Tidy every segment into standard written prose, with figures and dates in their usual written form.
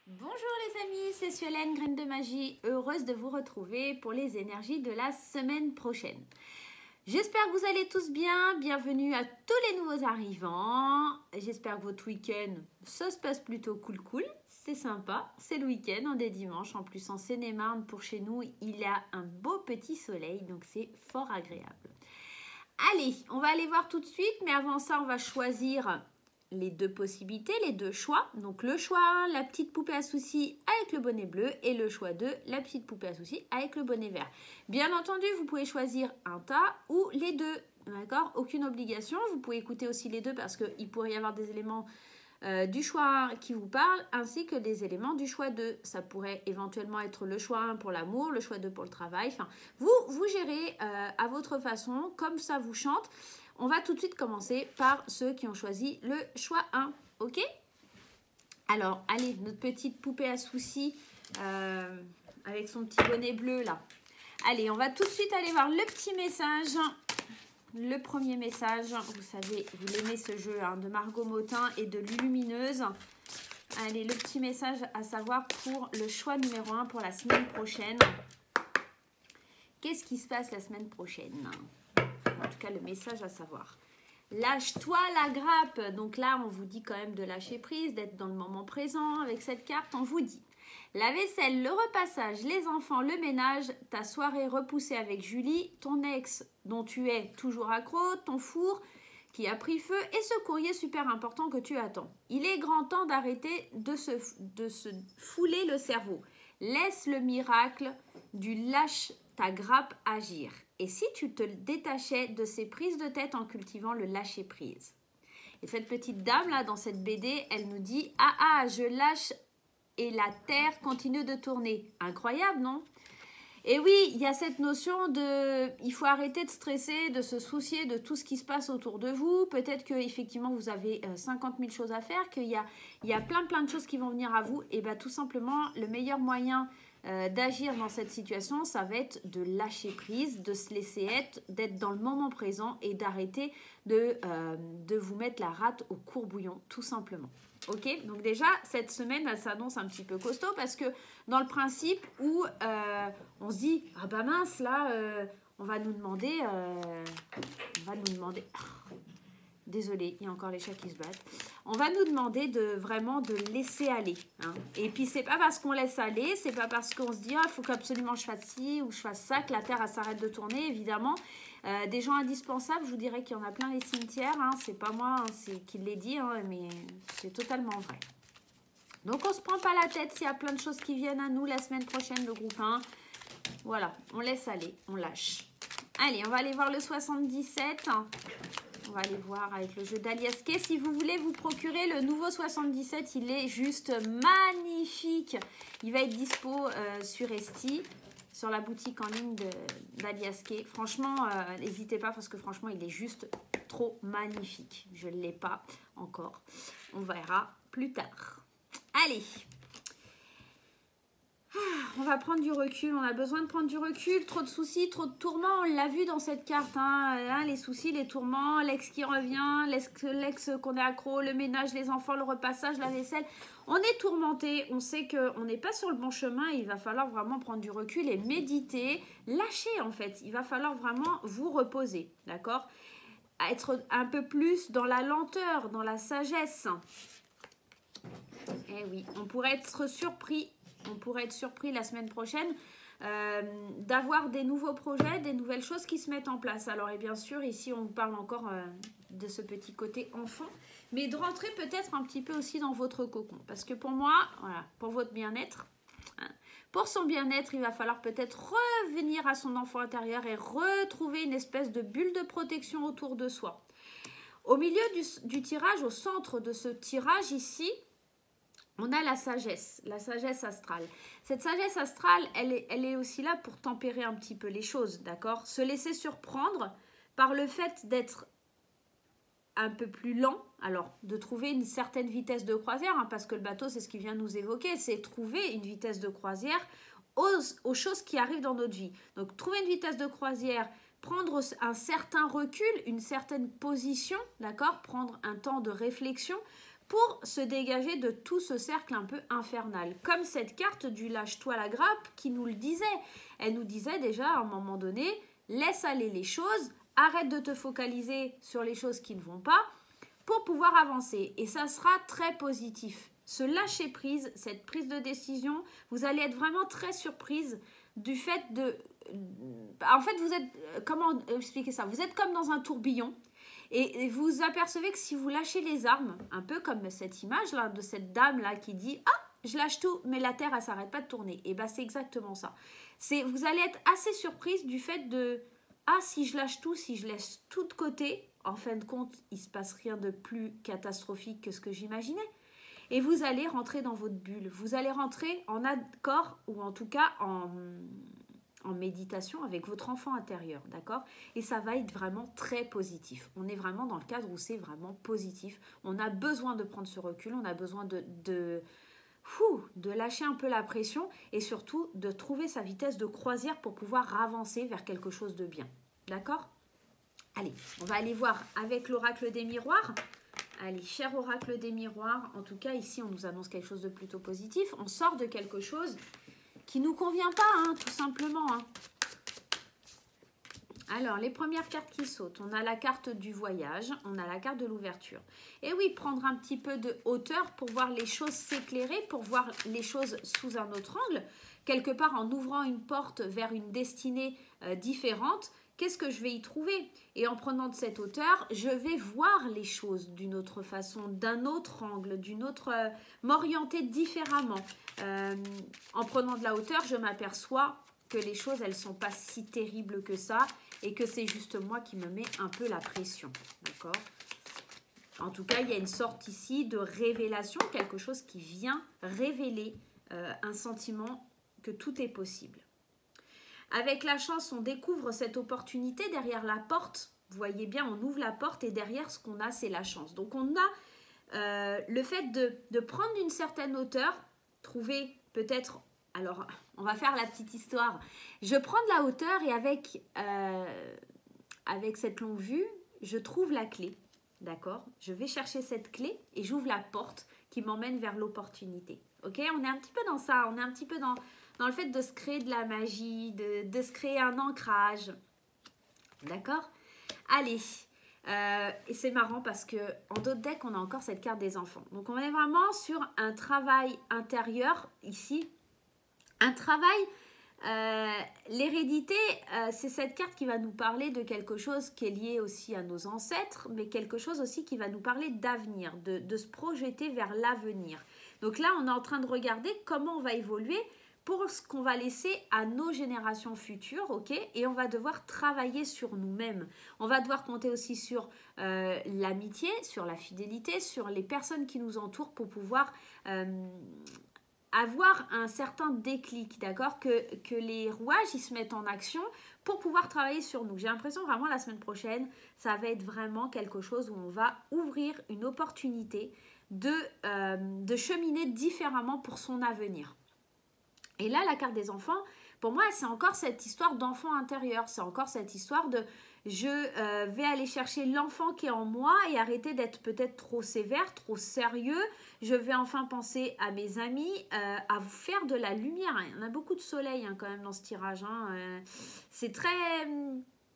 Bonjour les amis, c'est Suelaine, Graine de Magie, heureuse de vous retrouver pour les énergies de la semaine prochaine. J'espère que vous allez tous bien, bienvenue à tous les nouveaux arrivants. J'espère que votre week-end, ça se passe plutôt cool, c'est sympa. C'est le week-end, on est dimanche, en plus en Seine-et-Marne, pour chez nous, il y a un beau petit soleil, donc c'est fort agréable. Allez, on va aller voir tout de suite, mais avant ça, on va choisir les deux possibilités, les deux choix. Donc le choix 1, la petite poupée à soucis avec le bonnet bleu, et le choix 2, la petite poupée à soucis avec le bonnet vert. Bien entendu, vous pouvez choisir un tas ou les deux, d'accord? Aucune obligation, vous pouvez écouter aussi les deux parce qu'il pourrait y avoir des éléments du choix 1 qui vous parlent, ainsi que des éléments du choix 2. Ça pourrait éventuellement être le choix 1 pour l'amour, le choix 2 pour le travail. Enfin, vous gérez à votre façon, comme ça vous chante. On va tout de suite commencer par ceux qui ont choisi le choix 1. Ok? Alors, allez, notre petite poupée à soucis avec son petit bonnet bleu là. Allez, on va tout de suite aller voir le petit message. Le premier message, vous savez, vous l'aimez ce jeu hein, de Margot Motin et de Lulumineuse. Allez, le petit message à savoir pour le choix numéro 1 pour la semaine prochaine. Qu'est-ce qui se passe la semaine prochaine? En tout cas, le message à savoir. Lâche-toi la grappe. Donc là, on vous dit quand même de lâcher prise, d'être dans le moment présent. Avec cette carte, on vous dit la vaisselle, le repassage, les enfants, le ménage, ta soirée repoussée avec Julie, ton ex dont tu es toujours accro, ton four qui a pris feu et ce courrier super important que tu attends. Il est grand temps d'arrêter de se fouler le cerveau. Laisse le miracle du lâche ta grappe agir. Et si tu te détachais de ces prises de tête en cultivant le lâcher prise? Et cette petite dame là dans cette BD, elle nous dit ah je lâche et la terre continue de tourner. Incroyable, non? Et oui, il y a cette notion de... Il faut arrêter de stresser, de se soucier de tout ce qui se passe autour de vous. Peut-être qu'effectivement, vous avez 50 000 choses à faire, qu'il y a plein de choses qui vont venir à vous. Et bien, tout simplement, le meilleur moyen d'agir dans cette situation, ça va être de lâcher prise, de se laisser être, d'être dans le moment présent et d'arrêter de vous mettre la rate au courbouillon, tout simplement. Ok, donc déjà, cette semaine, elle s'annonce un petit peu costaud parce que dans le principe où on se dit, ah bah mince, là, on va nous demander, désolée, il y a encore les chats qui se battent. On va nous demander vraiment de laisser aller. Hein. Et puis, c'est pas parce qu'on laisse aller, c'est pas parce qu'on se dit, il faut qu'absolument je fasse ci ou je fasse ça, que la Terre elle s'arrête de tourner, évidemment. Des gens indispensables, je vous dirais qu'il y en a plein les cimetières. Hein. C'est pas moi qui l'ai dit, hein, mais c'est totalement vrai. Donc, on se prend pas la tête s'il y a plein de choses qui viennent à nous la semaine prochaine, le groupe 1. Voilà, on laisse aller, on lâche. Allez, on va aller voir le 77. On va aller voir avec le jeu d'Aliaske. Si vous voulez vous procurer le nouveau 77, il est juste magnifique. Il va être dispo sur Esti, sur la boutique en ligne d'Aliaske. Franchement, n'hésitez pas parce que franchement, il est juste trop magnifique. Je ne l'ai pas encore. On verra plus tard. Allez. On va prendre du recul, on a besoin de prendre du recul, trop de soucis, trop de tourments, on l'a vu dans cette carte, hein, les soucis, les tourments, l'ex qui revient, l'ex qu'on est accro, le ménage, les enfants, le repassage, la vaisselle, on est tourmenté, on sait qu'on n'est pas sur le bon chemin, il va falloir vraiment prendre du recul et méditer, lâcher en fait, il va falloir vraiment vous reposer, d'accord? Être un peu plus dans la lenteur, dans la sagesse. Eh oui, on pourrait être surpris. On pourrait être surpris la semaine prochaine d'avoir des nouveaux projets, des nouvelles choses qui se mettent en place. Alors, et bien sûr, ici, on vous parle encore de ce petit côté enfant, mais de rentrer peut-être un petit peu aussi dans votre cocon. Parce que pour moi, voilà, pour votre bien-être, hein, pour son bien-être, il va falloir peut-être revenir à son enfant intérieur et retrouver une espèce de bulle de protection autour de soi. Au milieu du tirage, au centre de ce tirage ici, on a la sagesse astrale. Cette sagesse astrale, elle est aussi là pour tempérer un petit peu les choses, d'accord? Se laisser surprendre par le fait d'être un peu plus lent, alors de trouver une certaine vitesse de croisière, hein, parce que le bateau, c'est ce qui vient nous évoquer, c'est trouver une vitesse de croisière aux choses qui arrivent dans notre vie. Donc, trouver une vitesse de croisière, prendre un certain recul, une certaine position, d'accord? Prendre un temps de réflexion pour se dégager de tout ce cercle un peu infernal. Comme cette carte du lâche-toi la grappe qui nous le disait. Elle nous disait déjà à un moment donné, laisse aller les choses, arrête de te focaliser sur les choses qui ne vont pas pour pouvoir avancer. Et ça sera très positif. Ce lâcher prise, cette prise de décision, vous allez être vraiment très surprise du fait de... En fait, vous êtes... Comment expliquer ça? Vous êtes comme dans un tourbillon. Et vous apercevez que si vous lâchez les armes, un peu comme cette image-là, de cette dame-là qui dit « Ah, je lâche tout, mais la Terre, elle ne s'arrête pas de tourner. » Et bien, c'est exactement ça. Vous allez être assez surprise du fait de « Ah, si je lâche tout, si je laisse tout de côté, en fin de compte, il ne se passe rien de plus catastrophique que ce que j'imaginais. » Et vous allez rentrer dans votre bulle. Vous allez rentrer en accord, ou en tout cas en méditation avec votre enfant intérieur, d'accord? Et ça va être vraiment très positif. On est vraiment dans le cadre où c'est vraiment positif. On a besoin de prendre ce recul, on a besoin de lâcher un peu la pression et surtout de trouver sa vitesse de croisière pour pouvoir avancer vers quelque chose de bien, d'accord? Allez, on va aller voir avec l'oracle des miroirs. Allez, cher oracle des miroirs, en tout cas ici on nous annonce quelque chose de plutôt positif. On sort de quelque chose qui ne nous convient pas, hein, tout simplement. Hein. Alors, les premières cartes qui sautent, on a la carte du voyage, on a la carte de l'ouverture. Et oui, prendre un petit peu de hauteur pour voir les choses s'éclairer, pour voir les choses sous un autre angle, quelque part en ouvrant une porte vers une destinée différente. Qu'est-ce que je vais y trouver? Et en prenant de cette hauteur, je vais voir les choses d'une autre façon, d'un autre angle, m'orienter différemment. En prenant de la hauteur, je m'aperçois que les choses, elles ne sont pas si terribles que ça et que c'est juste moi qui me mets un peu la pression. D'accord? En tout cas, il y a une sorte ici de révélation, quelque chose qui vient révéler un sentiment que tout est possible. Avec la chance, on découvre cette opportunité derrière la porte. Vous voyez bien, on ouvre la porte et derrière, ce qu'on a, c'est la chance. Donc, on a le fait de prendre une certaine hauteur, trouver peut-être... Alors, on va faire la petite histoire. Je prends de la hauteur et avec cette longue vue, je trouve la clé. D'accord? Je vais chercher cette clé et j'ouvre la porte qui m'emmène vers l'opportunité. Ok? On est un petit peu dans ça. On est un petit peu dans le fait de se créer de la magie, de se créer un ancrage. D'accord? Allez. Et c'est marrant parce qu'en d'autres decks, on a encore cette carte des enfants. Donc, on est vraiment sur un travail intérieur ici. Un travail, l'hérédité, c'est cette carte qui va nous parler de quelque chose qui est lié aussi à nos ancêtres, mais quelque chose aussi qui va nous parler d'avenir, de se projeter vers l'avenir. Donc là, on est en train de regarder comment on va évoluer pour ce qu'on va laisser à nos générations futures, ok? Et on va devoir travailler sur nous-mêmes. On va devoir compter aussi sur l'amitié, sur la fidélité, sur les personnes qui nous entourent pour pouvoir... avoir un certain déclic, d'accord, que les rouages ils se mettent en action pour pouvoir travailler sur nous. J'ai l'impression vraiment la semaine prochaine, ça va être vraiment quelque chose où on va ouvrir une opportunité de cheminer différemment pour son avenir. Et là, la carte des enfants, pour moi, c'est encore cette histoire d'enfant intérieur. C'est encore cette histoire de je vais aller chercher l'enfant qui est en moi et arrêter d'être peut-être trop sévère, trop sérieux. Je vais enfin penser à mes amis, à vous faire de la lumière. Il y en a beaucoup de soleil quand même dans ce tirage. C'est très...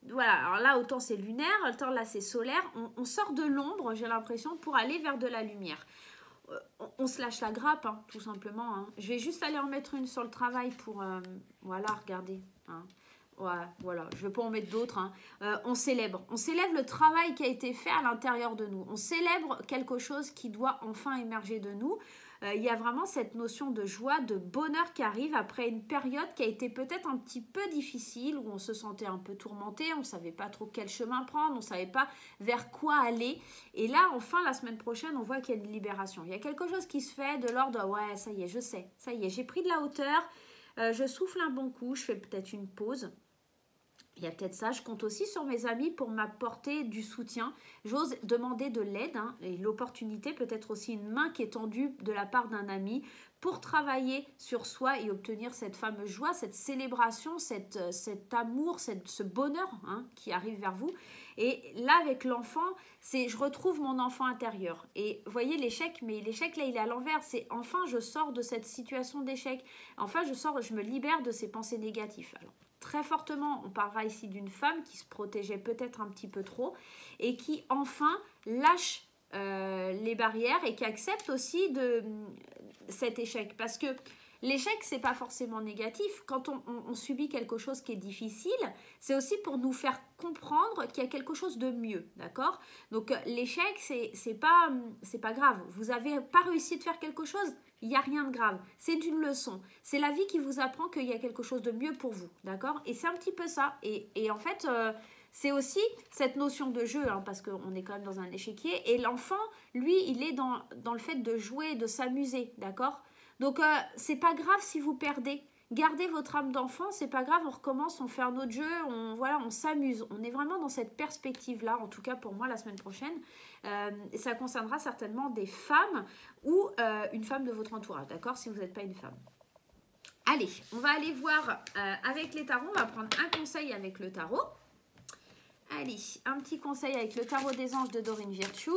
voilà, alors là, autant c'est lunaire, autant là c'est solaire. On sort de l'ombre, j'ai l'impression, pour aller vers de la lumière. On se lâche la grappe, hein, tout simplement. Hein. Je vais juste aller en mettre une sur le travail pour... voilà, regardez. Hein. Ouais, voilà, je ne vais pas en mettre d'autres. Hein. On célèbre le travail qui a été fait à l'intérieur de nous. On célèbre quelque chose qui doit enfin émerger de nous. Il y a vraiment cette notion de joie, de bonheur qui arrive après une période qui a été peut-être un petit peu difficile, où on se sentait un peu tourmenté, on ne savait pas trop quel chemin prendre, on ne savait pas vers quoi aller. Et là, enfin, la semaine prochaine, on voit qu'il y a une libération. Il y a quelque chose qui se fait de l'ordre de « ouais, ça y est, je sais, ça y est, j'ai pris de la hauteur, je souffle un bon coup, je fais peut-être une pause ». Il y a peut-être ça. Je compte aussi sur mes amis pour m'apporter du soutien. J'ose demander de l'aide, hein, et l'opportunité, peut-être aussi une main qui est tendue de la part d'un ami pour travailler sur soi et obtenir cette fameuse joie, cette célébration, cet amour, ce bonheur, hein, qui arrive vers vous. Et là, avec l'enfant, je retrouve mon enfant intérieur. Et vous voyez l'échec, mais l'échec là, il est à l'envers. C'est enfin, je sors de cette situation d'échec. Enfin, je me libère de ces pensées négatives. Alors, très fortement, on parlera ici d'une femme qui se protégeait peut-être un petit peu trop et qui enfin lâche les barrières et qui accepte aussi cet échec. Parce que l'échec, c'est pas forcément négatif. Quand on subit quelque chose qui est difficile, c'est aussi pour nous faire comprendre qu'il y a quelque chose de mieux, d'accord? Donc l'échec, c'est pas grave. Vous avez pas réussi de faire quelque chose, il n'y a rien de grave. C'est une leçon. C'est la vie qui vous apprend qu'il y a quelque chose de mieux pour vous, d'accord? Et c'est un petit peu ça. Et en fait, c'est aussi cette notion de jeu, hein, parce qu'on est quand même dans un échiquier. Et l'enfant, lui, il est dans le fait de jouer, de s'amuser, d'accord? Donc, c'est pas grave si vous perdez. Gardez votre âme d'enfant, c'est pas grave, on recommence, on fait un autre jeu, on s'amuse. On est vraiment dans cette perspective-là, en tout cas pour moi la semaine prochaine. Et ça concernera certainement des femmes ou une femme de votre entourage, d'accord, si vous n'êtes pas une femme. Allez, on va aller voir avec les tarots, on va prendre un conseil avec le tarot. Allez, un petit conseil avec le tarot des anges de Dorine Virtue.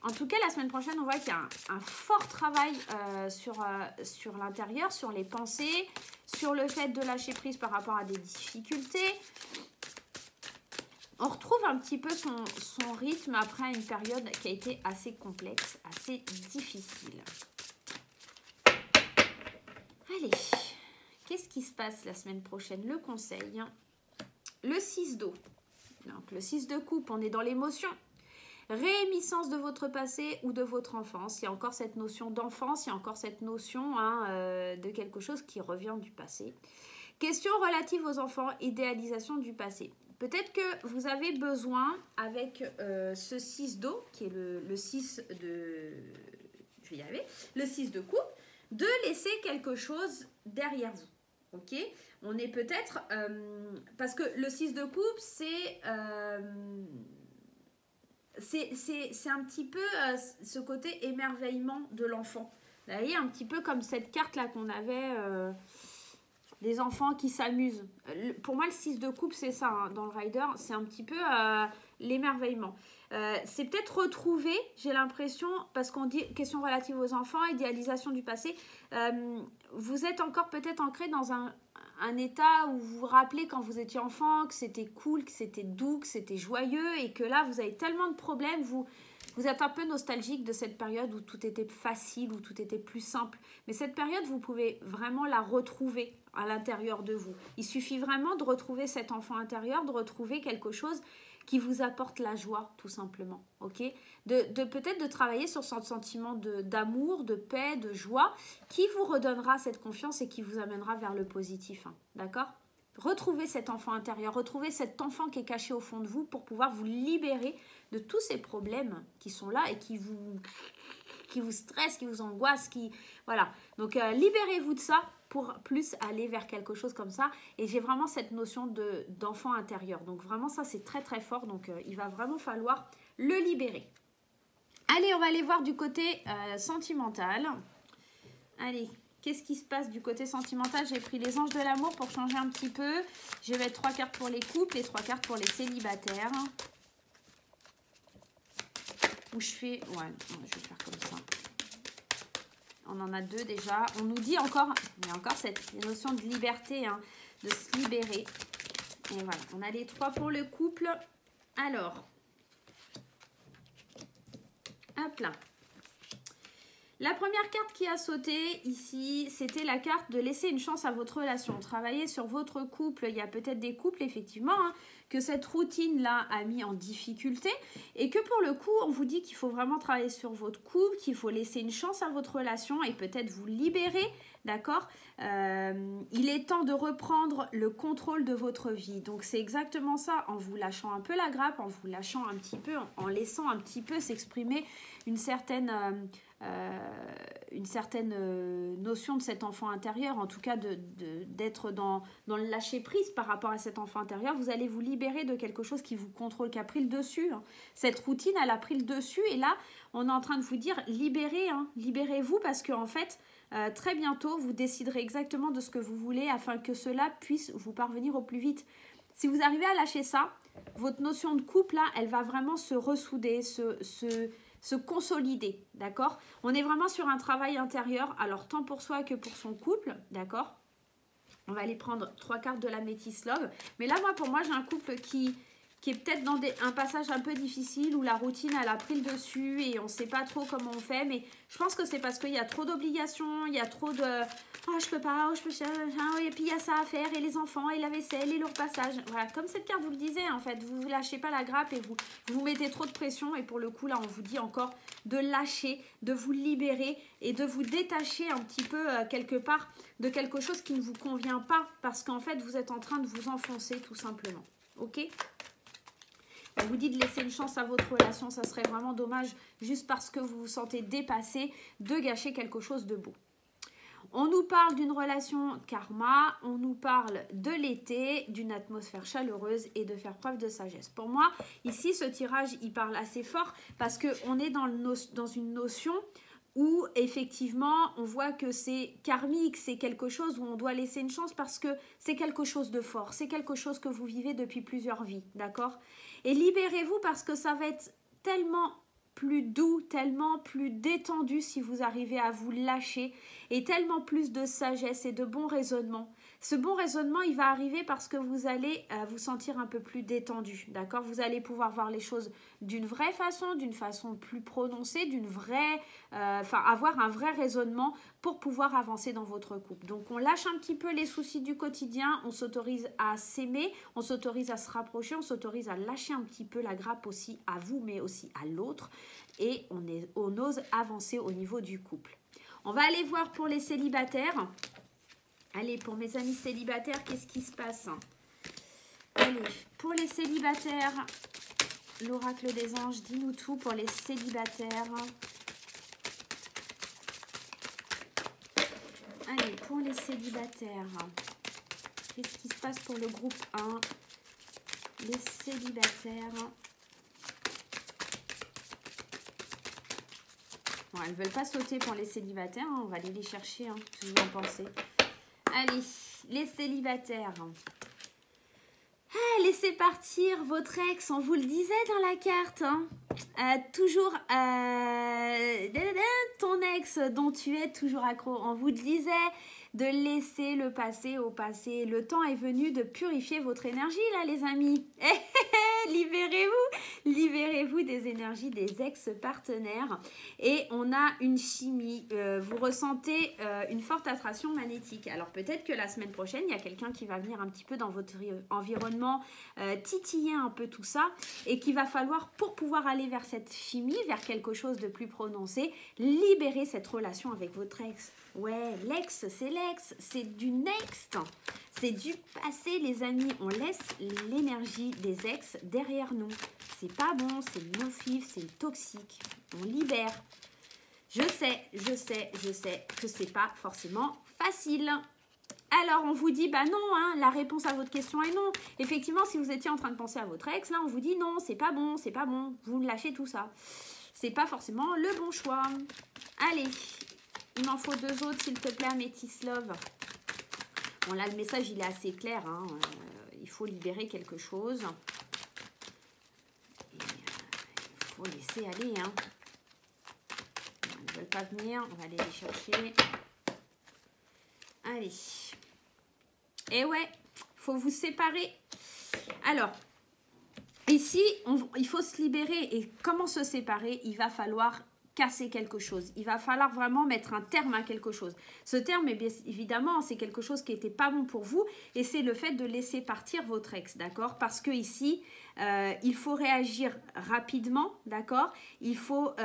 En tout cas, la semaine prochaine, on voit qu'il y a un fort travail sur l'intérieur, sur les pensées, sur le fait de lâcher prise par rapport à des difficultés. On retrouve un petit peu son rythme après une période qui a été assez complexe, assez difficile. Allez, qu'est-ce qui se passe la semaine prochaine? Le conseil, le 6 d'eau. Donc le 6 de coupe, on est dans l'émotion. Réémissance de votre passé ou de votre enfance. Il y a encore cette notion d'enfance, il y a encore cette notion de quelque chose qui revient du passé. Question relative aux enfants, idéalisation du passé. Peut-être que vous avez besoin, avec ce 6 d'eau, qui est le 6 de... Je vais y arriver. Le 6 de coupe, de laisser quelque chose derrière vous. Ok? On est peut-être... parce que le 6 de coupe, c'est un petit peu ce côté émerveillement de l'enfant. Vous voyez, un petit peu comme cette carte-là qu'on avait, des enfants qui s'amusent. Pour moi, le 6 de coupe, c'est ça, hein, dans le rider, c'est un petit peu l'émerveillement. C'est peut-être retrouvé, j'ai l'impression, parce qu'on dit question relative aux enfants, idéalisation du passé. Vous êtes encore peut-être ancré dans un état où vous vous rappelez quand vous étiez enfant, que c'était cool, que c'était doux, que c'était joyeux, et que là, vous avez tellement de problèmes, vous êtes un peu nostalgique de cette période où tout était facile, où tout était plus simple. Mais cette période, vous pouvez vraiment la retrouver à l'intérieur de vous. Il suffit vraiment de retrouver cet enfant intérieur, de retrouver quelque chose qui vous apporte la joie, tout simplement, ok? Peut-être de travailler sur ce sentiment d'amour, de paix, de joie, qui vous redonnera cette confiance et qui vous amènera vers le positif, hein, d'accord? Retrouvez cet enfant intérieur, retrouvez cet enfant qui est caché au fond de vous pour pouvoir vous libérer de tous ces problèmes qui sont là et qui vous stressent, qui vous angoissent, voilà. Donc, libérez-vous de ça pour plus aller vers quelque chose comme ça. Et j'ai vraiment cette notion d'enfant intérieur. Donc, vraiment, ça, c'est très, très fort. Donc, il va vraiment falloir le libérer. Allez, on va aller voir du côté sentimental. Allez, qu'est-ce qui se passe du côté sentimental? J'ai pris les anges de l'amour pour changer un petit peu. Je vais mettre 3 cartes pour les couples et 3 cartes pour les célibataires. Où je fais... Ouais, je vais faire comme ça. On en a 2 déjà. On nous dit encore... Il y a encore cette notion de liberté, hein, de se libérer. Et voilà, on a les 3 pour le couple. Alors... Hop là. La première carte qui a sauté ici, c'était la carte de laisser une chance à votre relation. Travailler sur votre couple. Il y a peut-être des couples, effectivement, hein, que cette routine-là a mis en difficulté. Et que pour le coup, on vous dit qu'il faut vraiment travailler sur votre couple, qu'il faut laisser une chance à votre relation et peut-être vous libérer, d'accord? Il est temps de reprendre le contrôle de votre vie. Donc, c'est exactement ça, en vous lâchant un peu la grappe, en vous lâchant un petit peu, en laissant un petit peu s'exprimer une certaine... une certaine notion de cet enfant intérieur, en tout cas d'être dans le lâcher-prise par rapport à cet enfant intérieur. Vous allez vous libérer de quelque chose qui vous contrôle, qui a pris le dessus. Hein. Cette routine, elle a pris le dessus et là, on est en train de vous dire libérez, hein, libérez-vous parce qu'en fait, très bientôt, vous déciderez exactement de ce que vous voulez afin que cela puisse vous parvenir au plus vite. Si vous arrivez à lâcher ça, votre notion de couple, là, elle va vraiment se ressouder, se consolider, d'accord? On est vraiment sur un travail intérieur, alors tant pour soi que pour son couple, d'accord? On va aller prendre 3 cartes de la Métis Love. Mais là, pour moi, j'ai un couple qui est peut-être dans un passage un peu difficile où la routine, elle a pris le dessus et on ne sait pas trop comment on fait. Mais je pense que c'est parce qu'il y a trop d'obligations, il y a trop de « oh, je peux pas, oh, je peux pas, et puis il y a ça à faire, et les enfants, et la vaisselle, et le repassage. » Voilà, comme cette carte vous le disait, en fait, vous ne lâchez pas la grappe et vous mettez trop de pression. Et pour le coup, là, on vous dit encore de lâcher, de vous libérer et de vous détacher un petit peu, quelque part, de quelque chose qui ne vous convient pas parce qu'en fait, vous êtes en train de vous enfoncer tout simplement. Ok ? On vous dit de laisser une chance à votre relation, ça serait vraiment dommage, juste parce que vous vous sentez dépassé, de gâcher quelque chose de beau. On nous parle d'une relation karma, on nous parle de l'été, d'une atmosphère chaleureuse et de faire preuve de sagesse. Pour moi, ici, ce tirage, il parle assez fort parce qu'on est dans une notion où effectivement on voit que c'est karmique, c'est quelque chose où on doit laisser une chance parce que c'est quelque chose de fort, c'est quelque chose que vous vivez depuis plusieurs vies, d'accord? Et libérez-vous parce que ça va être tellement plus doux, tellement plus détendu si vous arrivez à vous lâcher et tellement plus de sagesse et de bon raisonnement. Ce bon raisonnement, il va arriver parce que vous allez vous sentir un peu plus détendu, d'accord? Vous allez pouvoir voir les choses d'une vraie façon, d'une façon plus prononcée, avoir un vrai raisonnement pour pouvoir avancer dans votre couple. Donc, on lâche un petit peu les soucis du quotidien, on s'autorise à s'aimer, on s'autorise à se rapprocher, on s'autorise à lâcher un petit peu la grappe aussi à vous, mais aussi à l'autre, et on ose avancer au niveau du couple. On va aller voir pour les célibataires. Allez, pour mes amis célibataires, qu'est-ce qui se passe? Allez, pour les célibataires, l'oracle des anges, dis-nous tout pour les célibataires. Allez, pour les célibataires, qu'est-ce qui se passe pour le groupe 1? Les célibataires. Bon, elles ne veulent pas sauter pour les célibataires, hein. On va aller les chercher, hein, si vous en pensez. Allez, les célibataires. Ah, laissez partir votre ex, on vous le disait dans la carte. Hein. Toujours ton ex dont tu es toujours accro. On vous le disait de laisser le passé au passé. Le temps est venu de purifier votre énergie là les amis. Libérez-vous, libérez-vous des énergies des ex-partenaires. Et on a une chimie, vous ressentez une forte attraction magnétique. Alors peut-être que la semaine prochaine, il y a quelqu'un qui va venir un petit peu dans votre environnement, titiller un peu tout ça. Et qu'il va falloir, pour pouvoir aller vers cette chimie, vers quelque chose de plus prononcé, libérer cette relation avec votre ex. Ouais, l'ex, c'est du next, c'est du passé les amis, on laisse l'énergie des ex derrière nous. C'est pas bon, c'est nocif, c'est toxique, on libère. Je sais que c'est pas forcément facile. Alors, on vous dit, bah non, hein, la réponse à votre question est non. Effectivement, si vous étiez en train de penser à votre ex, là, on vous dit non, c'est pas bon, vous lâchez tout ça. C'est pas forcément le bon choix. Allez. Il m'en faut 2 autres, s'il te plaît, Améthyst Love. Bon, là, le message, il est assez clair. Hein. Il faut libérer quelque chose. Et, il faut laisser aller. Hein. Ils ne veulent pas venir. On va aller les chercher. Allez. Et ouais, il faut vous séparer. Alors, ici, il faut se libérer. Et comment se séparer? Il va falloir casser quelque chose. Il va falloir vraiment mettre un terme à quelque chose. Ce terme, bien évidemment, c'est quelque chose qui n'était pas bon pour vous et c'est le fait de laisser partir votre ex, d'accord? Parce que ici, il faut réagir rapidement, d'accord? Il faut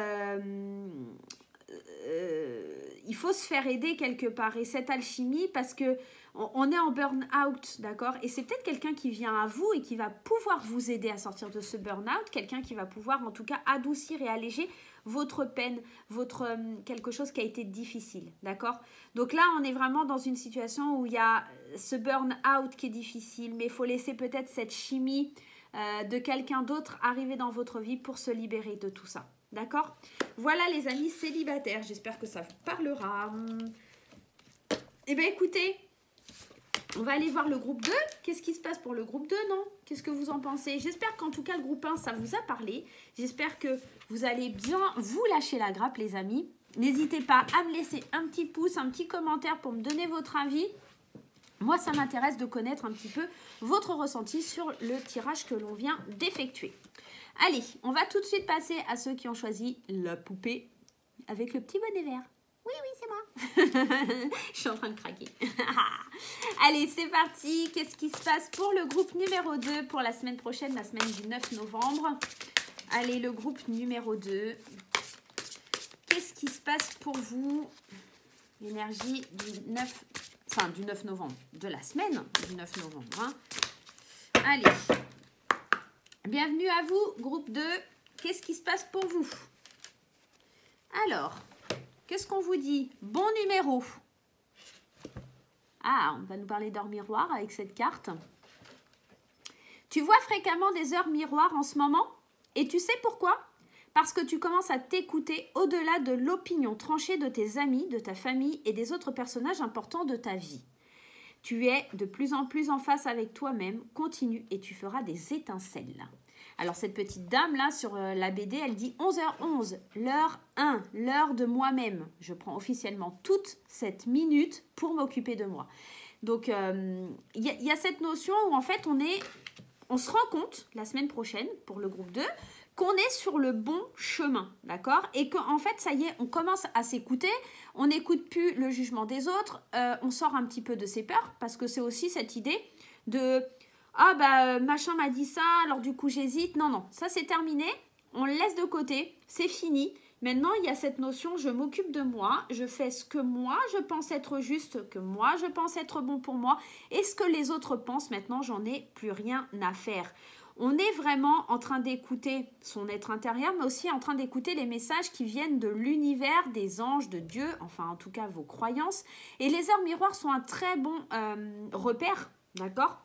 se faire aider quelque part. Et cette alchimie, parce que on est en burn-out, d'accord? Et c'est peut-être quelqu'un qui vient à vous et qui va pouvoir vous aider à sortir de ce burn-out, quelqu'un qui va pouvoir en tout cas adoucir et alléger votre peine, quelque chose qui a été difficile, d'accord? Donc là, on est vraiment dans une situation où il y a ce burn-out qui est difficile, mais il faut laisser peut-être cette chimie de quelqu'un d'autre arriver dans votre vie pour se libérer de tout ça, d'accord? Voilà les amis célibataires, j'espère que ça vous parlera. Eh bien écoutez, on va aller voir le groupe 2. Qu'est-ce qui se passe pour le groupe 2, non? Qu'est-ce que vous en pensez? J'espère qu'en tout cas, le groupe 1, ça vous a parlé. J'espère que vous allez bien vous lâcher la grappe, les amis. N'hésitez pas à me laisser un petit pouce, un petit commentaire pour me donner votre avis. Moi, ça m'intéresse de connaître un petit peu votre ressenti sur le tirage que l'on vient d'effectuer. Allez, on va tout de suite passer à ceux qui ont choisi la poupée avec le petit bonnet vert. Oui, c'est moi. Je suis en train de craquer. Allez, c'est parti. Qu'est-ce qui se passe pour le groupe numéro 2 pour la semaine prochaine, la semaine du 9 novembre? Allez, le groupe numéro 2. Qu'est-ce qui se passe pour vous? L'énergie du 9 novembre, de la semaine du 9 novembre. Hein. Allez. Bienvenue à vous, groupe 2. Qu'est-ce qui se passe pour vous? Alors... qu'est-ce qu'on vous dit? Bon numéro. Ah, on va nous parler d'heures miroirs avec cette carte. Tu vois fréquemment des heures miroirs en ce moment? Et tu sais pourquoi? Parce que tu commences à t'écouter au-delà de l'opinion tranchée de tes amis, de ta famille et des autres personnages importants de ta vie. Tu es de plus en plus en face avec toi-même. Continue et tu feras des étincelles. Alors, cette petite dame-là, sur la BD, elle dit 11h11, l'heure 1, l'heure de moi-même. Je prends officiellement toute cette minute pour m'occuper de moi. Donc, il y a cette notion où, en fait, on se rend compte, la semaine prochaine, pour le groupe 2, qu'on est sur le bon chemin, d'accord? Et qu'en fait, ça y est, on commence à s'écouter, on n'écoute plus le jugement des autres, on sort un petit peu de ses peurs, parce que c'est aussi cette idée de... ah bah machin m'a dit ça, alors du coup j'hésite. Non, ça c'est terminé, on le laisse de côté, c'est fini. Maintenant il y a cette notion, je m'occupe de moi, je fais ce que moi je pense être juste, que moi je pense être bon pour moi. Et ce que les autres pensent, maintenant j'en ai plus rien à faire. On est vraiment en train d'écouter son être intérieur, mais aussi en train d'écouter les messages qui viennent de l'univers, des anges, de Dieu, enfin en tout cas vos croyances. Et les heures miroirs sont un très bon repère, d'accord ?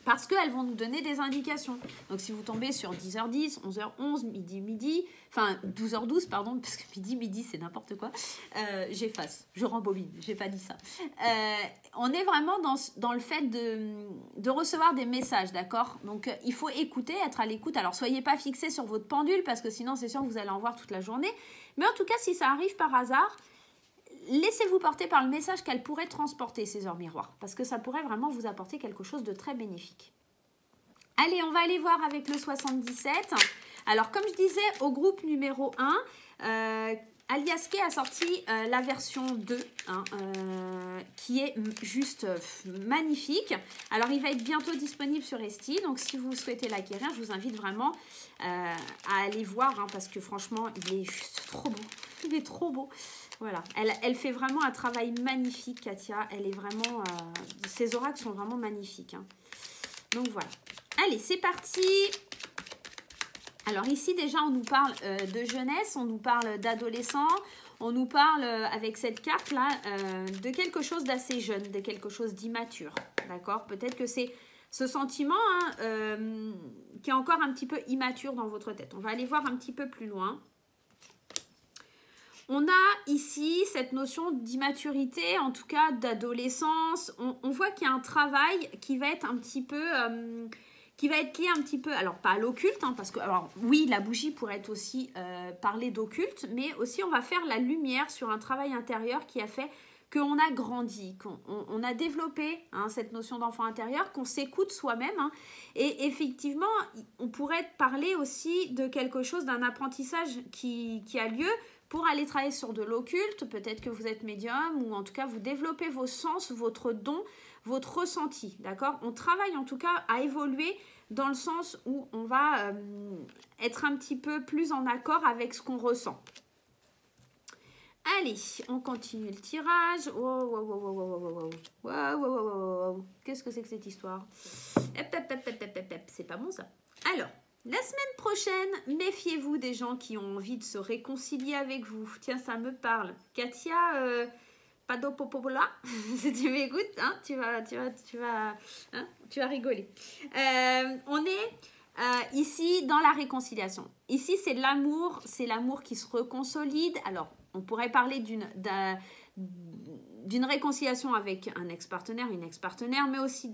Parce qu'elles vont nous donner des indications. Donc, si vous tombez sur 10h10, 11h11, midi, enfin 12h12, pardon, parce que midi, c'est n'importe quoi, j'efface, je rembobine, j'ai pas dit ça. On est vraiment dans le fait de recevoir des messages, d'accord? Donc, il faut écouter, être à l'écoute. Alors, soyez pas fixés sur votre pendule, parce que sinon, c'est sûr que vous allez en voir toute la journée. Mais en tout cas, si ça arrive par hasard, laissez-vous porter par le message qu'elle pourrait transporter, ces heures miroirs, parce que ça pourrait vraiment vous apporter quelque chose de très bénéfique. Allez, on va aller voir avec le 77. Alors, comme je disais, au groupe numéro 1, Aliaske a sorti la version 2, qui est juste magnifique. Alors, il va être bientôt disponible sur Etsy, donc si vous souhaitez l'acquérir, je vous invite vraiment à aller voir, parce que franchement, il est juste trop beau. Il est trop beau. Voilà, elle fait vraiment un travail magnifique, Katia. Elle est vraiment... ses oracles sont vraiment magnifiques. Donc voilà. Allez, c'est parti. Alors ici, déjà, on nous parle de jeunesse, on nous parle d'adolescent, on nous parle, avec cette carte-là, de quelque chose d'assez jeune, de quelque chose d'immature. D'accord? Peut-être que c'est ce sentiment qui est encore un petit peu immature dans votre tête. On va aller voir un petit peu plus loin. On a ici cette notion d'immaturité, en tout cas d'adolescence. On voit qu'il y a un travail qui va être un petit peu... qui va être lié un petit peu, alors pas à l'occulte, parce que, alors oui, la bougie pourrait être aussi parler d'occulte, mais aussi on va faire la lumière sur un travail intérieur qui a fait qu'on a grandi, qu'on a développé cette notion d'enfant intérieur, qu'on s'écoute soi-même. Et effectivement, on pourrait parler aussi de quelque chose, d'un apprentissage qui a lieu pour aller travailler sur de l'occulte. Peut-être que vous êtes médium, ou en tout cas vous développez vos sens, votre don, votre ressenti, d'accord? On travaille en tout cas à évoluer dans le sens où on va être un petit peu plus en accord avec ce qu'on ressent. Allez, on continue le tirage. Qu'est-ce que c'est que cette histoire? C'est pas bon ça. Alors, La semaine prochaine, méfiez-vous des gens qui ont envie de se réconcilier avec vous. Tiens, ça me parle. Katia, Padopopola, si tu m'écoutes, hein, tu vas rigoler. On est ici dans la réconciliation. Ici, c'est l'amour qui se reconsolide. Alors, on pourrait parler d'une réconciliation avec un ex-partenaire, une ex-partenaire, mais aussi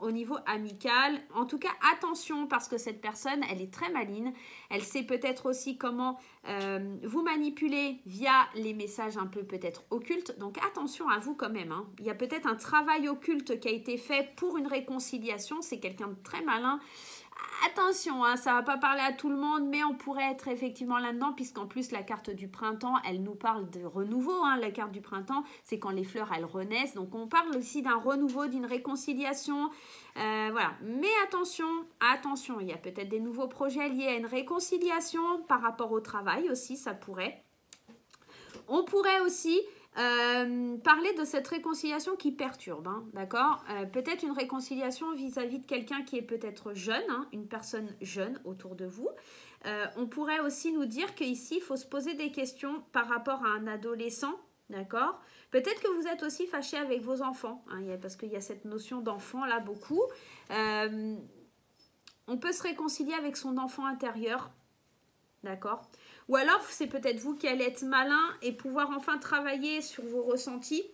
au niveau amical. En tout cas, attention, parce que cette personne, elle est très maligne. Elle sait peut-être aussi comment vous manipuler via les messages un peu peut-être occultes. Donc, attention à vous quand même, hein. Il y a peut-être un travail occulte qui a été fait pour une réconciliation. C'est quelqu'un de très malin. Attention, hein, ça ne va pas parler à tout le monde, mais on pourrait être effectivement là-dedans, puisqu'en plus, la carte du printemps, elle nous parle de renouveau. Hein. La carte du printemps, c'est quand les fleurs, elles renaissent. Donc, on parle aussi d'un renouveau, d'une réconciliation. Voilà. Mais attention, il y a peut-être des nouveaux projets liés à une réconciliation par rapport au travail aussi, ça pourrait. On pourrait aussi parler de cette réconciliation qui perturbe, hein, d'accord, peut-être une réconciliation vis-à-vis de quelqu'un qui est peut-être jeune, hein, une personne jeune autour de vous. On pourrait aussi nous dire qu'ici, il faut se poser des questions par rapport à un adolescent, d'accord. Peut-être que vous êtes aussi fâché avec vos enfants, hein, parce qu'il y a cette notion d'enfant là beaucoup. On peut se réconcilier avec son enfant intérieur, d'accord. Ou alors, c'est peut-être vous qui allez être malin et pouvoir enfin travailler sur vos ressentis.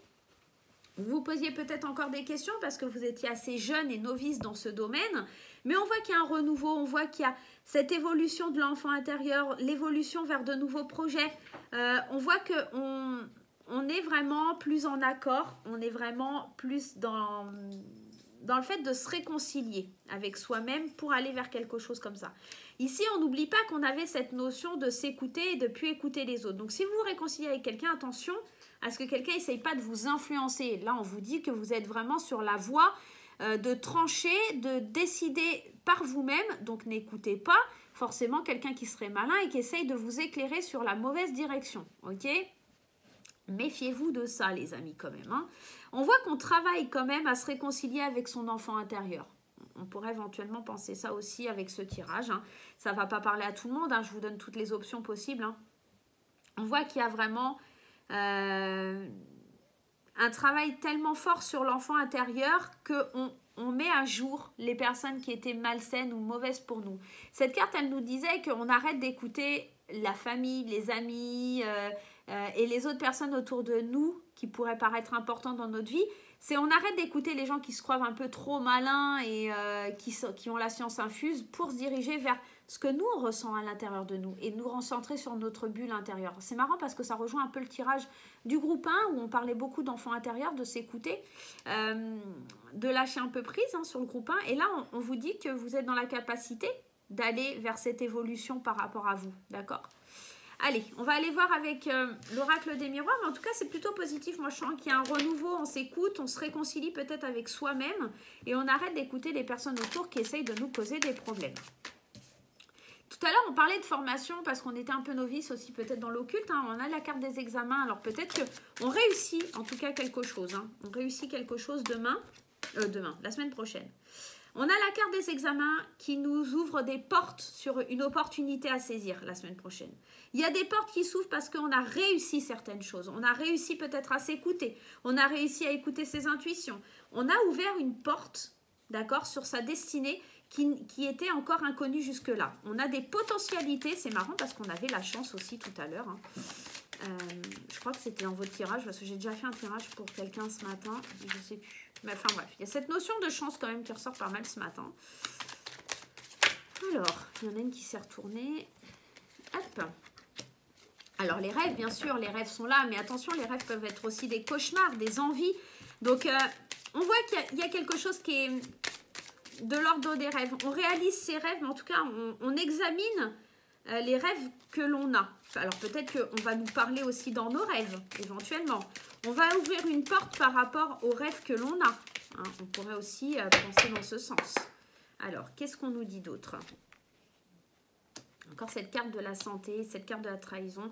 Vous vous posiez peut-être encore des questions parce que vous étiez assez jeune et novice dans ce domaine. Mais on voit qu'il y a un renouveau, on voit qu'il y a cette évolution de l'enfant intérieur, l'évolution vers de nouveaux projets. On voit qu'on est vraiment plus en accord, on est vraiment plus dans le fait de se réconcilier avec soi-même pour aller vers quelque chose comme ça. Ici, on n'oublie pas qu'on avait cette notion de s'écouter et de ne plus écouter les autres. Donc, si vous vous réconciliez avec quelqu'un, attention à ce que quelqu'un n'essaye pas de vous influencer. Là, on vous dit que vous êtes vraiment sur la voie de trancher, de décider par vous-même. Donc, n'écoutez pas forcément quelqu'un qui serait malin et qui essaye de vous éclairer sur la mauvaise direction. Ok ? Méfiez-vous de ça, les amis, quand même. Hein. On voit qu'on travaille quand même à se réconcilier avec son enfant intérieur. On pourrait éventuellement penser ça aussi avec ce tirage. Hein. Ça ne va pas parler à tout le monde. Hein. Je vous donne toutes les options possibles. Hein. On voit qu'il y a vraiment un travail tellement fort sur l'enfant intérieur qu'on met à jour les personnes qui étaient malsaines ou mauvaises pour nous. Cette carte, elle nous disait qu'on arrête d'écouter la famille, les amis et les autres personnes autour de nous qui pourraient paraître importantes dans notre vie. C'est on arrête d'écouter les gens qui se croient un peu trop malins et qui ont la science infuse pour se diriger vers ce que nous on ressent à l'intérieur de nous et nous recentrer sur notre bulle intérieure. C'est marrant parce que ça rejoint un peu le tirage du groupe 1 où on parlait beaucoup d'enfants intérieurs, de s'écouter, de lâcher un peu prise hein, sur le groupe 1. Et là, on vous dit que vous êtes dans la capacité d'aller vers cette évolution par rapport à vous, d'accord ? Allez, on va aller voir avec l'oracle des miroirs, mais en tout cas, c'est plutôt positif. Moi, je sens qu'il y a un renouveau, on s'écoute, on se réconcilie peut-être avec soi-même et on arrête d'écouter les personnes autour qui essayent de nous causer des problèmes. Tout à l'heure, on parlait de formation parce qu'on était un peu novice aussi peut-être dans l'occulte. Hein. On a la carte des examens, alors peut-être qu'on réussit en tout cas quelque chose. Hein. On réussit quelque chose la semaine prochaine. On a la carte des examens qui nous ouvre des portes sur une opportunité à saisir la semaine prochaine. Il y a des portes qui s'ouvrent parce qu'on a réussi certaines choses. On a réussi peut-être à s'écouter. On a réussi à écouter ses intuitions. On a ouvert une porte, d'accord, sur sa destinée qui était encore inconnue jusque-là. On a des potentialités. C'est marrant parce qu'on avait la chance aussi tout à l'heure. Hein. Je crois que c'était dans votre tirage parce que j'ai déjà fait un tirage pour quelqu'un ce matin. Je ne sais plus. Mais enfin bref, il y a cette notion de chance quand même qui ressort pas mal ce matin. Alors, il y en a une qui s'est retournée. Hop. Alors les rêves, bien sûr, les rêves sont là, mais attention, les rêves peuvent être aussi des cauchemars, des envies. Donc, on voit qu'il y a quelque chose qui est de l'ordre des rêves. On réalise ses rêves, mais en tout cas, on examine les rêves que l'on a. Alors peut-être qu'on va nous parler aussi dans nos rêves, éventuellement. On va ouvrir une porte par rapport aux rêves que l'on a. Hein, on pourrait aussi penser dans ce sens. Alors, qu'est-ce qu'on nous dit d'autre ? Encore cette carte de la santé, cette carte de la trahison.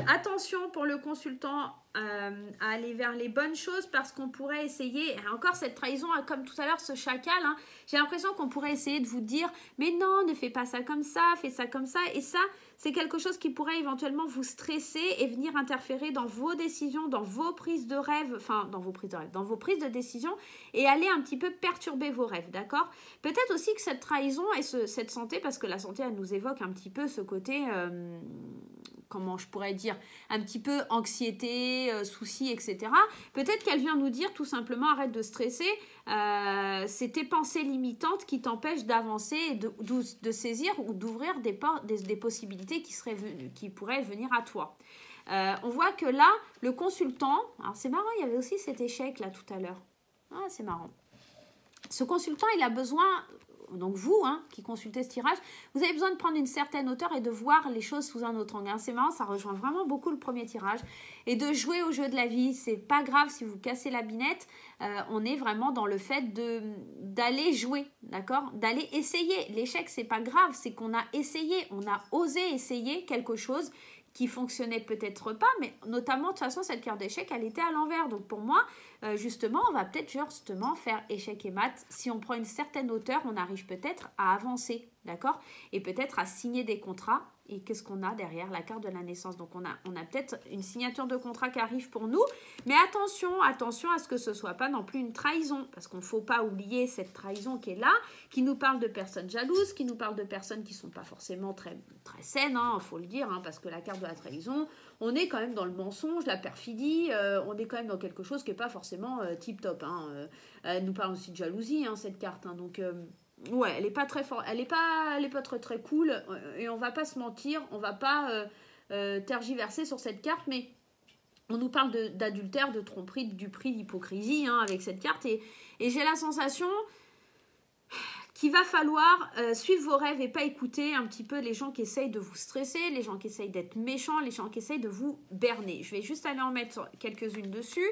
Attention pour le consultant à aller vers les bonnes choses parce qu'on pourrait essayer, et encore cette trahison, comme tout à l'heure ce chacal, hein, j'ai l'impression qu'on pourrait essayer de vous dire mais non, ne fais pas ça comme ça, fais ça comme ça, et ça c'est quelque chose qui pourrait éventuellement vous stresser et venir interférer dans vos décisions, dans vos prises de rêve, enfin dans vos prises de rêve, dans vos prises de décision et aller un petit peu perturber vos rêves, d'accord? Peut-être aussi que cette trahison et cette santé, parce que la santé elle nous évoque un petit peu ce côté comment je pourrais dire, un petit peu anxiété, soucis, etc. Peut-être qu'elle vient nous dire tout simplement arrête de stresser, c'est tes pensées limitantes qui t'empêchent d'avancer et de saisir ou d'ouvrir des possibilités qui pourraient venir à toi. On voit que là, le consultant, alors c'est marrant, il y avait aussi cet échec là tout à l'heure. Ah, c'est marrant. Ce consultant, il a besoin... Donc vous, hein, qui consultez ce tirage, vous avez besoin de prendre une certaine hauteur et de voir les choses sous un autre angle. C'est marrant, ça rejoint vraiment beaucoup le premier tirage. Et de jouer au jeu de la vie, c'est pas grave si vous cassez la binette. On est vraiment dans le fait d'aller jouer, d'accord? D'aller essayer. L'échec, c'est pas grave, c'est qu'on a essayé, on a osé essayer quelque chose qui fonctionnait peut-être pas, mais notamment, de toute façon, cette carte d'échec, elle était à l'envers. Donc, pour moi, justement, on va peut-être justement faire échec et mat. Si on prend une certaine hauteur, on arrive peut-être à avancer, d'accord? Et peut-être à signer des contrats. Et qu'est-ce qu'on a derrière la carte de la naissance? Donc, on a peut-être une signature de contrat qui arrive pour nous. Mais attention à ce que ce ne soit pas non plus une trahison. Parce qu'on ne faut pas oublier cette trahison qui est là, qui nous parle de personnes jalouses, qui nous parle de personnes qui ne sont pas forcément très, très saines, hein, faut le dire, hein, parce que la carte de la trahison, on est quand même dans le mensonge, la perfidie, on est quand même dans quelque chose qui n'est pas forcément tip-top. Hein, elle nous parle aussi de jalousie, hein, cette carte. Hein, donc... ouais, elle est pas très forte, elle est pas très très cool et on va pas se mentir, on va pas tergiverser sur cette carte, mais on nous parle d'adultère, de tromperie, de duperie, d'hypocrisie hein, avec cette carte et j'ai la sensation qu'il va falloir suivre vos rêves et pas écouter un petit peu les gens qui essayent de vous stresser, les gens qui essayent d'être méchants, les gens qui essayent de vous berner. Je vais juste aller en mettre quelques-unes dessus.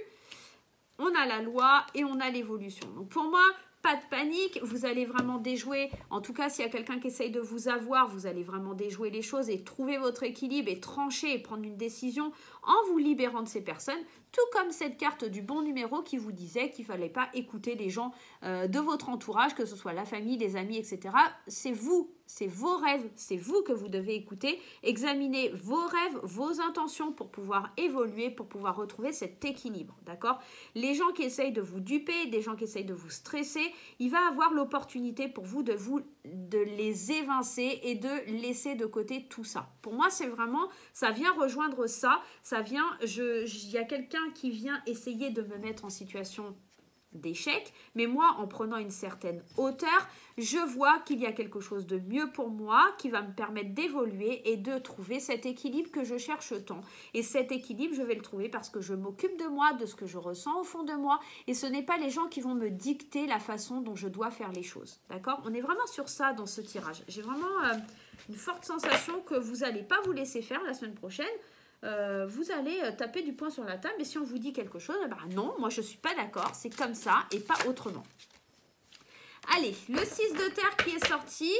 On a la loi et on a l'évolution. Donc pour moi, pas de panique, vous allez vraiment déjouer, en tout cas s'il y a quelqu'un qui essaye de vous avoir, vous allez vraiment déjouer les choses et trouver votre équilibre et trancher et prendre une décision en vous libérant de ces personnes, tout comme cette carte du bon numéro qui vous disait qu'il ne fallait pas écouter les gens de votre entourage, que ce soit la famille, les amis, etc. C'est vous, c'est vos rêves, c'est vous que vous devez écouter, examiner vos rêves, vos intentions pour pouvoir évoluer, pour pouvoir retrouver cet équilibre, d'accord? Les gens qui essayent de vous duper, des gens qui essayent de vous stresser, il va avoir l'opportunité pour vous de les évincer et de laisser de côté tout ça. Pour moi, c'est vraiment, ça vient rejoindre ça, il y a quelqu'un qui vient essayer de me mettre en situation d'échec, mais moi, en prenant une certaine hauteur, je vois qu'il y a quelque chose de mieux pour moi qui va me permettre d'évoluer et de trouver cet équilibre que je cherche tant. Et cet équilibre, je vais le trouver parce que je m'occupe de moi, de ce que je ressens au fond de moi, et ce n'est pas les gens qui vont me dicter la façon dont je dois faire les choses. D'accord? On est vraiment sur ça dans ce tirage. J'ai vraiment une forte sensation que vous n'allez pas vous laisser faire la semaine prochaine. Vous allez taper du poing sur la table et si on vous dit quelque chose, eh ben non, moi je suis pas d'accord, c'est comme ça et pas autrement. Allez, le 6 de terre qui est sorti.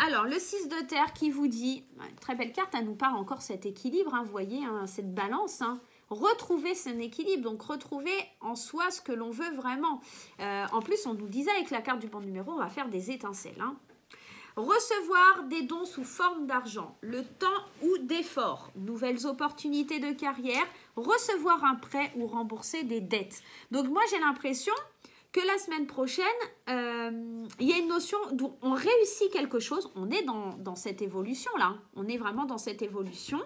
Alors, le 6 de terre qui vous dit, très belle carte, elle nous parle encore cet équilibre, hein, vous voyez, hein, cette balance, hein. Retrouver son équilibre, donc retrouver en soi ce que l'on veut vraiment. En plus, on nous disait avec la carte du bon numéro, on va faire des étincelles, hein. Recevoir des dons sous forme d'argent, le temps ou d'effort, nouvelles opportunités de carrière, recevoir un prêt ou rembourser des dettes. Donc moi j'ai l'impression que la semaine prochaine, il y a une notion d'où on réussit quelque chose, on est dans cette évolution-là, on est vraiment dans cette évolution,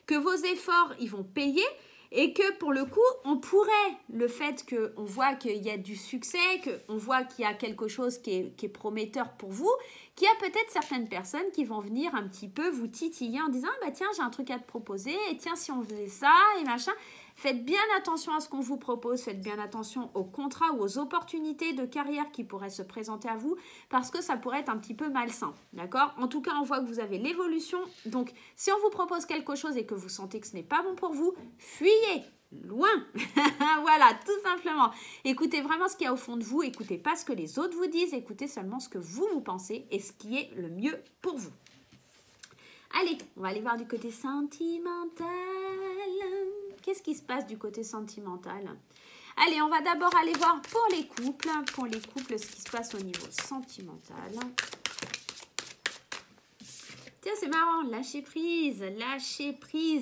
que vos efforts ils vont payer. Et que pour le coup, on pourrait, le fait qu'on voit qu'il y a du succès, qu'on voit qu'il y a quelque chose qui est prometteur pour vous, qu'il y a peut-être certaines personnes qui vont venir un petit peu vous titiller en disant « Ah bah tiens, j'ai un truc à te proposer, et tiens, si on faisait ça, et machin ». Faites bien attention à ce qu'on vous propose, faites bien attention aux contrats ou aux opportunités de carrière qui pourraient se présenter à vous parce que ça pourrait être un petit peu malsain, d'accord? En tout cas, on voit que vous avez l'évolution. Donc, si on vous propose quelque chose et que vous sentez que ce n'est pas bon pour vous, fuyez loin. Voilà, tout simplement. Écoutez vraiment ce qu'il y a au fond de vous, écoutez pas ce que les autres vous disent, écoutez seulement ce que vous pensez et ce qui est le mieux pour vous. Allez, on va aller voir du côté sentimental. Qu'est-ce qui se passe du côté sentimental? Allez, on va d'abord aller voir pour les couples. Pour les couples, ce qui se passe au niveau sentimental. Tiens, c'est marrant, lâchez prise,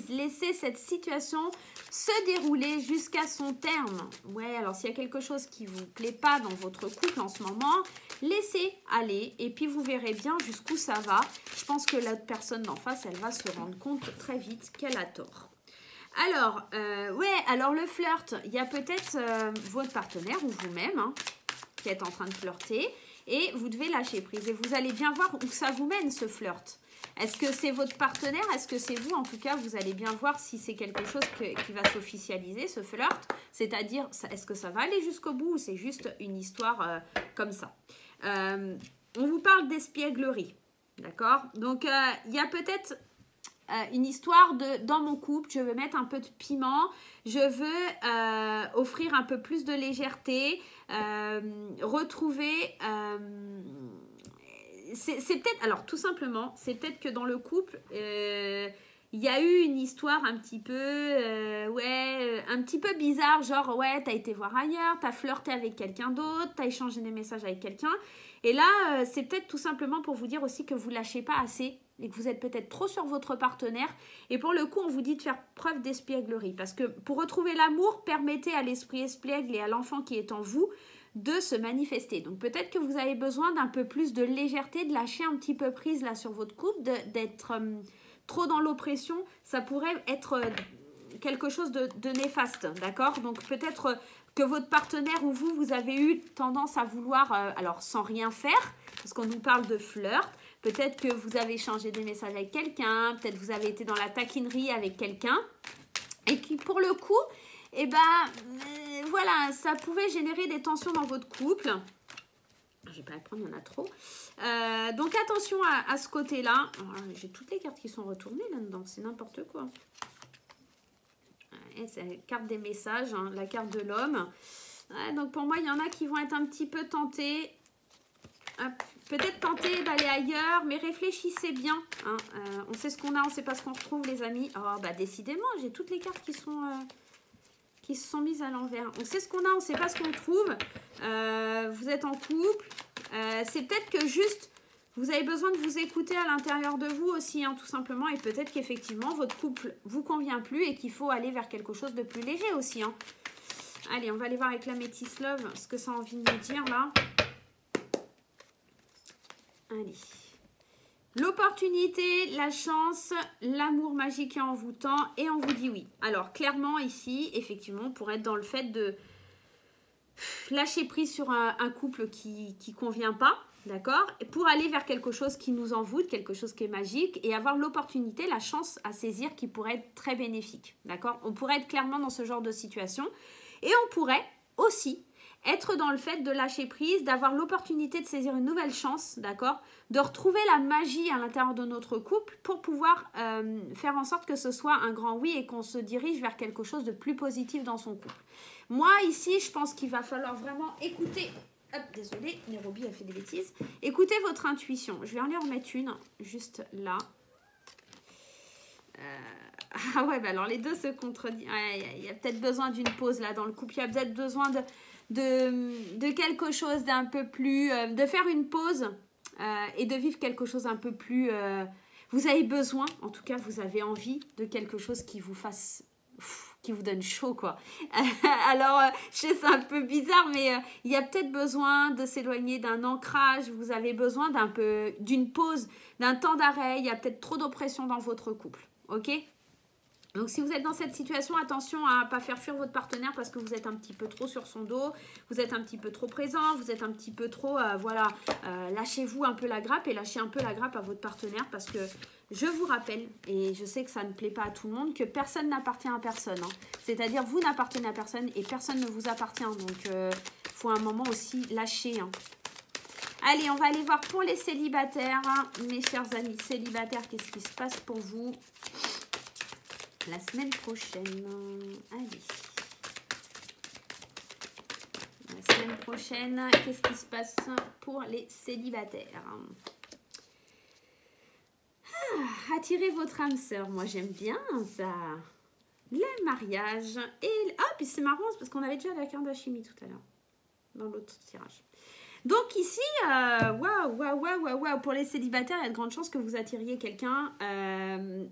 laissez cette situation se dérouler jusqu'à son terme. Ouais, alors s'il y a quelque chose qui ne vous plaît pas dans votre couple en ce moment, laissez aller et puis vous verrez bien jusqu'où ça va. Je pense que l'autre personne d'en face, elle va se rendre compte très vite qu'elle a tort. Alors, alors le flirt, il y a peut-être votre partenaire ou vous-même hein, qui êtes en train de flirter et vous devez lâcher prise et vous allez bien voir où ça vous mène ce flirt. Est-ce que c'est votre partenaire? Est-ce que c'est vous? En tout cas, vous allez bien voir si c'est quelque chose qui va s'officialiser, ce flirt. C'est-à-dire, est-ce que ça va aller jusqu'au bout ou c'est juste une histoire comme ça? On vous parle d'espièglerie, d'accord? Donc, il y a peut-être une histoire de « dans mon couple, je veux mettre un peu de piment, je veux offrir un peu plus de légèreté, retrouver... c'est peut-être, alors tout simplement, c'est peut-être que dans le couple, il y a eu une histoire un petit peu, un petit peu bizarre, genre, ouais, t'as été voir ailleurs, t'as flirté avec quelqu'un d'autre, t'as échangé des messages avec quelqu'un. Et là, c'est peut-être tout simplement pour vous dire aussi que vous lâchez pas assez et que vous êtes peut-être trop sur votre partenaire. Et pour le coup, on vous dit de faire preuve d'espièglerie. Parce que pour retrouver l'amour, permettez à l'esprit espiègle et à l'enfant qui est en vous de se manifester. Donc peut-être que vous avez besoin d'un peu plus de légèreté, de lâcher un petit peu prise là sur votre couple, d'être trop dans l'oppression. Ça pourrait être quelque chose de néfaste, d'accord? Donc peut-être que votre partenaire ou vous avez eu tendance à vouloir, alors sans rien faire, parce qu'on nous parle de flirt, peut-être que vous avez échangé des messages avec quelqu'un, peut-être que vous avez été dans la taquinerie avec quelqu'un, et qui pour le coup, eh ben, voilà, ça pouvait générer des tensions dans votre couple. Je vais pas le prendre, il y en a trop. Donc attention à ce côté-là. J'ai toutes les cartes qui sont retournées là-dedans, c'est n'importe quoi. C'est la carte des messages, hein, la carte de l'homme. Ouais, donc pour moi, il y en a qui vont être un petit peu tentés. Peut-être tenter d'aller ailleurs, mais réfléchissez bien. Hein. On sait ce qu'on a, on ne sait pas ce qu'on retrouve, les amis. Oh, bah décidément, j'ai toutes les cartes qui se sont mises à l'envers. On sait ce qu'on a, on ne sait pas ce qu'on trouve. Vous êtes en couple. C'est peut-être que juste, vous avez besoin de vous écouter à l'intérieur de vous aussi, hein, tout simplement. Et peut-être qu'effectivement, votre couple vous convient plus et qu'il faut aller vers quelque chose de plus léger aussi. Hein. Allez, on va aller voir avec la Métis Love ce que ça a envie de nous dire là. Allez. L'opportunité, la chance, l'amour magique est envoûtant et on vous dit oui. Alors clairement ici, effectivement, pour être dans le fait de lâcher prise sur un couple qui ne convient pas, d'accord, pour aller vers quelque chose qui nous envoûte, quelque chose qui est magique et avoir l'opportunité, la chance à saisir qui pourrait être très bénéfique, d'accord. On pourrait être clairement dans ce genre de situation et on pourrait aussi être dans le fait de lâcher prise, d'avoir l'opportunité de saisir une nouvelle chance, d'accord, de retrouver la magie à l'intérieur de notre couple pour pouvoir faire en sorte que ce soit un grand oui et qu'on se dirige vers quelque chose de plus positif dans son couple. Moi, ici, je pense qu'il va falloir vraiment écouter... Hop, désolée, Nairobi a fait des bêtises. Écoutez votre intuition. Je vais en lui remettre une, juste là. Ah ouais, bah alors les deux se contredisent. Il y a peut-être besoin d'une pause là dans le couple. Il y a peut-être besoin de quelque chose d'un peu plus... de faire une pause et de vivre quelque chose un peu plus... vous avez besoin, en tout cas, vous avez envie de quelque chose qui vous fasse... qui vous donne chaud, quoi. Alors, je sais, c'est un peu bizarre, mais il y a peut-être besoin de s'éloigner d'un ancrage. Vous avez besoin d'une pause, d'un temps d'arrêt. Il y a peut-être trop d'oppression dans votre couple, ok ? Donc, si vous êtes dans cette situation, attention à ne pas faire fuir votre partenaire parce que vous êtes un petit peu trop sur son dos, vous êtes un petit peu trop présent, vous êtes un petit peu trop, lâchez-vous un peu la grappe et lâchez un peu la grappe à votre partenaire parce que je vous rappelle, et je sais que ça ne plaît pas à tout le monde, que personne n'appartient à personne. Hein. C'est-à-dire, vous n'appartenez à personne et personne ne vous appartient. Donc, il faut un moment aussi lâcher. Hein. Allez, on va aller voir pour les célibataires. Hein. Mes chers amis célibataires, qu'est-ce qui se passe pour vous la semaine prochaine? Allez. La semaine prochaine, qu'est-ce qui se passe pour les célibataires? Attirez votre âme sœur, moi j'aime bien ça. le mariage et... Ah, puis c'est marrant, parce qu'on avait déjà la carte d'alchimie tout à l'heure, dans l'autre tirage. Donc ici, waouh, pour les célibataires, il y a de grandes chances que vous attiriez quelqu'un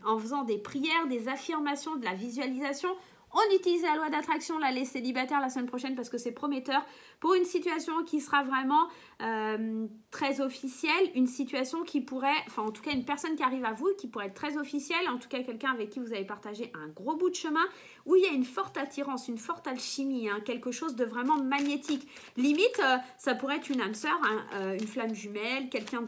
en faisant des prières, des affirmations, de la visualisation. On utilise la loi d'attraction, là, les célibataires, la semaine prochaine, parce que c'est prometteur pour une situation qui sera vraiment très officielle, une situation qui pourrait, enfin en tout cas une personne qui arrive à vous, qui pourrait être très officielle, en tout cas quelqu'un avec qui vous avez partagé un gros bout de chemin, où il y a une forte attirance, une forte alchimie, hein, quelque chose de vraiment magnétique. Limite, ça pourrait être une âme sœur, hein, une flamme jumelle, quelqu'un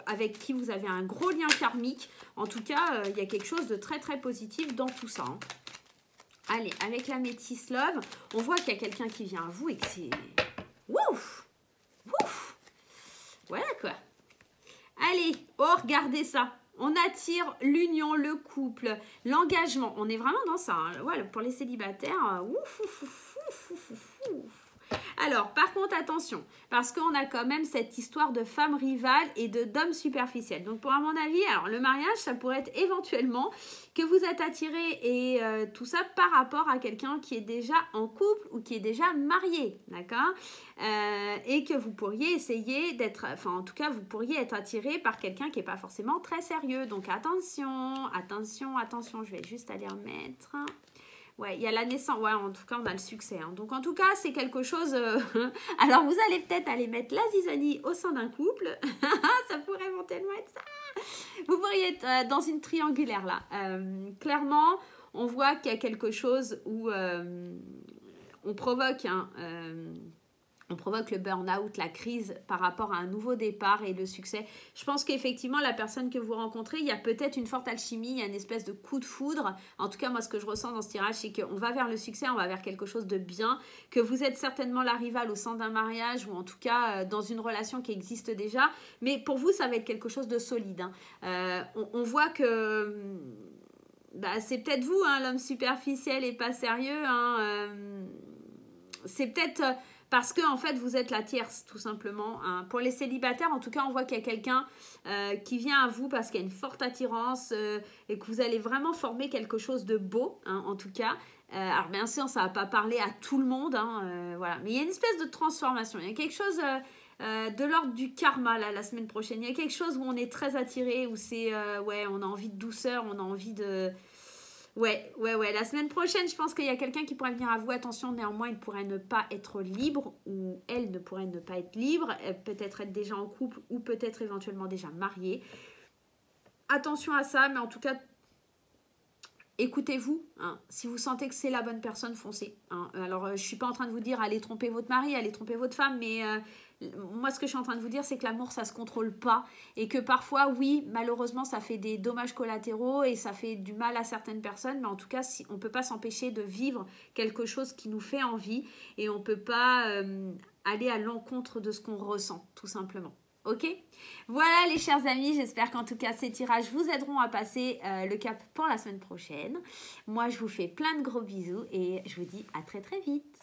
avec qui vous avez un gros lien karmique. En tout cas, il y a quelque chose de très très positif dans tout ça, hein. Allez, avec la Métis Love, on voit qu'il y a quelqu'un qui vient à vous et que c'est... Ouf! Ouf! Voilà quoi. Allez, oh, regardez ça. On attire l'union, le couple, l'engagement. On est vraiment dans ça, hein. Voilà, pour les célibataires, ouf, ouf, ouf, ouf, ouf, ouf, ouf. Alors, par contre, attention, parce qu'on a quand même cette histoire de femmes rivales et d'hommes superficiels. Donc, à mon avis, alors le mariage, ça pourrait être éventuellement que vous êtes attiré et tout ça par rapport à quelqu'un qui est déjà en couple ou qui est déjà marié, d'accord, et que vous pourriez essayer d'être, enfin, en tout cas, vous pourriez être attiré par quelqu'un qui n'est pas forcément très sérieux. Donc, attention, attention, attention, je vais juste aller remettre... Ouais, il y a la naissance. Ouais, en tout cas, on a le succès, hein. Donc, en tout cas, c'est quelque chose... Alors, vous allez peut-être aller mettre la zizanie au sein d'un couple. Ça pourrait éventuellement être ça. Vous pourriez être dans une triangulaire, là. Clairement, on voit qu'il y a quelque chose où on provoque... on provoque le burn-out, la crise par rapport à un nouveau départ et le succès. Je pense qu'effectivement, la personne que vous rencontrez, il y a peut-être une forte alchimie, il y a une espèce de coup de foudre. En tout cas, moi, ce que je ressens dans ce tirage, c'est qu'on va vers le succès, on va vers quelque chose de bien, que vous êtes certainement la rivale au sein d'un mariage ou en tout cas dans une relation qui existe déjà. Mais pour vous, ça va être quelque chose de solide, hein. On voit que... Bah, c'est peut-être vous, hein, l'homme superficiel et pas sérieux, hein, c'est peut-être... Parce que en fait, vous êtes la tierce, tout simplement, hein. Pour les célibataires, en tout cas, on voit qu'il y a quelqu'un qui vient à vous parce qu'il y a une forte attirance et que vous allez vraiment former quelque chose de beau, hein, en tout cas. Alors, bien sûr, ça ne va pas parler à tout le monde, hein, voilà. Mais il y a une espèce de transformation. Il y a quelque chose de l'ordre du karma, là, la semaine prochaine. Il y a quelque chose où on est très attiré, où c'est, ouais, on a envie de douceur, on a envie de... Ouais. La semaine prochaine, je pense qu'il y a quelqu'un qui pourrait venir à vous. Attention, néanmoins, il pourrait ne pas être libre ou elle ne pourrait ne pas être libre. Peut-être être déjà en couple ou peut-être éventuellement déjà mariée. Attention à ça, mais en tout cas, écoutez-vous, hein. Si vous sentez que c'est la bonne personne, foncez, hein. Alors, je ne suis pas en train de vous dire allez tromper votre mari, allez tromper votre femme, mais... moi, ce que je suis en train de vous dire, c'est que l'amour, ça ne se contrôle pas et que parfois, oui, malheureusement, ça fait des dommages collatéraux et ça fait du mal à certaines personnes, mais en tout cas, on ne peut pas s'empêcher de vivre quelque chose qui nous fait envie et on ne peut pas aller à l'encontre de ce qu'on ressent, tout simplement. Ok? Voilà les chers amis, j'espère qu'en tout cas ces tirages vous aideront à passer le cap pour la semaine prochaine. Moi, je vous fais plein de gros bisous et je vous dis à très très vite.